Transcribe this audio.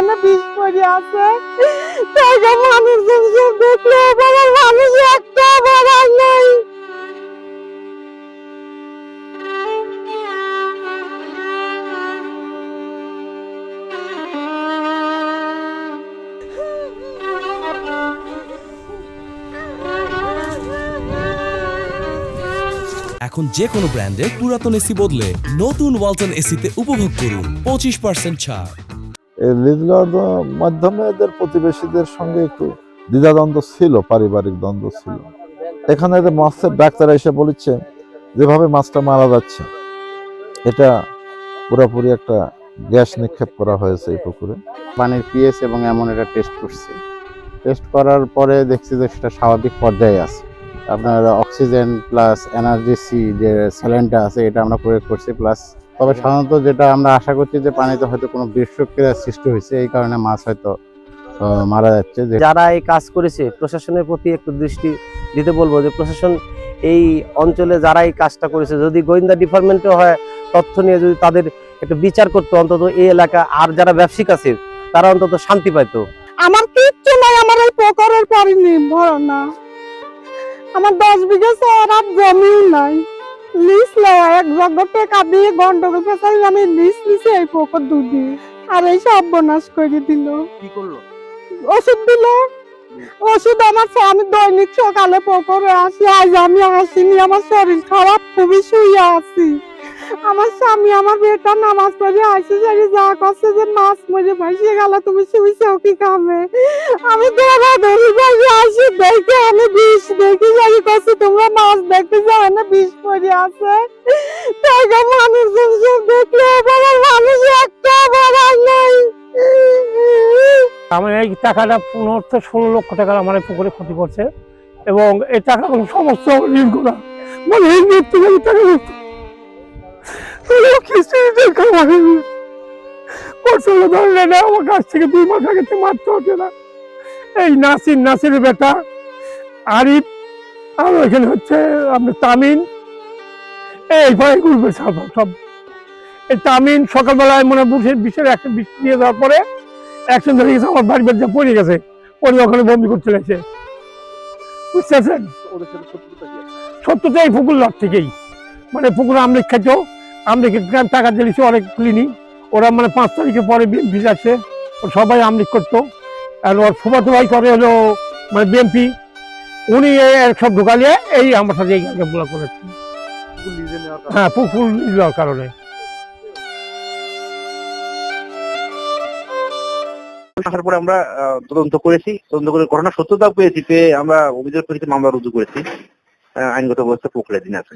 না বিষ পড়ে আছে। জায়গা মানুষজন সব দেখলে আমার মানুষ একটা বলার নেই। এখন যে কোনো ব্র্যান্ডের পুরাতন এসি বদলে নতুন ওয়ালটন এসিতে উপভোগ করুন 25% ছাড়। এই লিজগার্ড মাধ্যমে এদের প্রতিবেশীদের সঙ্গে একটু দ্বিধাদ্বন্দ্ব ছিল, পারিবারিক দ্বন্দ্ব ছিল। এখানে যে মাছের ডাক্তার এসে বলেছে যেভাবে মাছটা মারা যাচ্ছে এটা পুরোপুরি একটা গ্যাস নিক্ষেপ করা হয়েছে এই পুকুরে। পানির পিএইচ এবং অ্যামোনিয়াটা টেস্ট করছি। টেস্ট করার পরে দেখছি যে সেটা স্বাভাবিক পর্যায়ে আছে। আপনার অক্সিজেন প্লাস এনার্জি সি যে স্যালাইনটা আছে এটা আমরা প্রয়োগ করছি প্লাস। তবে সাধারণত যেটা আমরা আশা করছি যে পানিতে হয়তো কোনো বিষক্রিয়ার সৃষ্টি হয়েছে, এই কারণে মাছ হয়তো মারা যাচ্ছে। যারা এই কাজ করেছে প্রশাসনের প্রতি একটু দৃষ্টি দিতে বলবো যে প্রশাসন এই অঞ্চলে যারা এই কাজটা করেছে যদি গোয়েন্দা ডিপার্টমেন্টও হয় তথ্য নিয়ে যদি তাদের একটু বিচার করতো, অন্তত এই এলাকা আর যারা ব্যবসায়িক আছে তারা অন্তত শান্তি পাইতো। আমার কিচ্ছু নাই, আমার এই পুকুরের পারিনি ভরনা। আমার 10 বিঘা সরাব জমিও নাই। লিস লওয়া এক জায়গা টাকা দিয়ে গন্ডগোল ফেসাই আমি লিস নিছি এই পুকুর দুধি। আর এই সব বনাশ করে দিল। কি করলো? ওষুধ দিল। ওষুধ আমার আমি দৈনিক সকালে পুকুরে আসি, আজ আমি আসিনি, আমার শরীর খারাপ, খুবই শুয়ে আছি। আমার স্বামী আমার বেটা নামাজ পড়ে আসে যাই যা করছে যে মাছ মরে ভাসিয়ে গেল, তুমি শুইছো কি কামে? আমি দৌড়া দৌড়ি ভাসি আসি দেখে আমি বিষ দেখি যাই করছি তোমরা মাছ দেখতে যাও না বিষ পড়ে আছে। জায়গা মানুষজন সব দেখলে আমার মানুষ একটা বলার নেই। আমার এই টাকাটা 15-16 লক্ষ টাকার আমার এই পুকুরে ক্ষতি করছে এবং এই টাকাগুলো সমস্ত ঋণ করা, মানে এই মৃত্যু টাকা আমার কাছ থেকে 2 মাস আগে মারতে হচ্ছে না। এই নাসিরের বেটা আরিফ আর ওইখানে হচ্ছে আপনার তামিন, এই ভয় ঘুরবে সব। এই তামিন সকালবেলায় মনে বিষের একটা বিষ দিয়ে দেওয়ার পরে অ্যাকশন ধরে গেছে, আমার বাড়ি বাড়িতে পড়ে গেছে, পরে ওখানে বন্দি করতে লাগছে। বুঝতেছেন সত্যটা এই পুকুর লট থেকেই, মানে পুকুরে আমলিক খাইতো, আমলিকে টাকা দিয়েছে অনেক ক্লিনি, ওরা মানে 5 তারিখে পরে বিএমপি আসছে, সবাই আমলিক করতো। আর ওর ফুফাতো ভাই করে হলো মানে বিএমপি, উনি সব ঢুকালিয়ে এই আমার সাথে এই গাছগুলো করেছে। হ্যাঁ, পুকুর লিজ নেওয়ার কারণে। আসার পরে আমরা তদন্ত করেছি, তদন্ত করে ঘটনা সত্যতা পেয়েছি, পেয়ে আমরা অভিযোগ করেছি, মামলা রুজু করেছি, আইনগত ব্যবস্থা প্রক্রিয়াধীন আছে।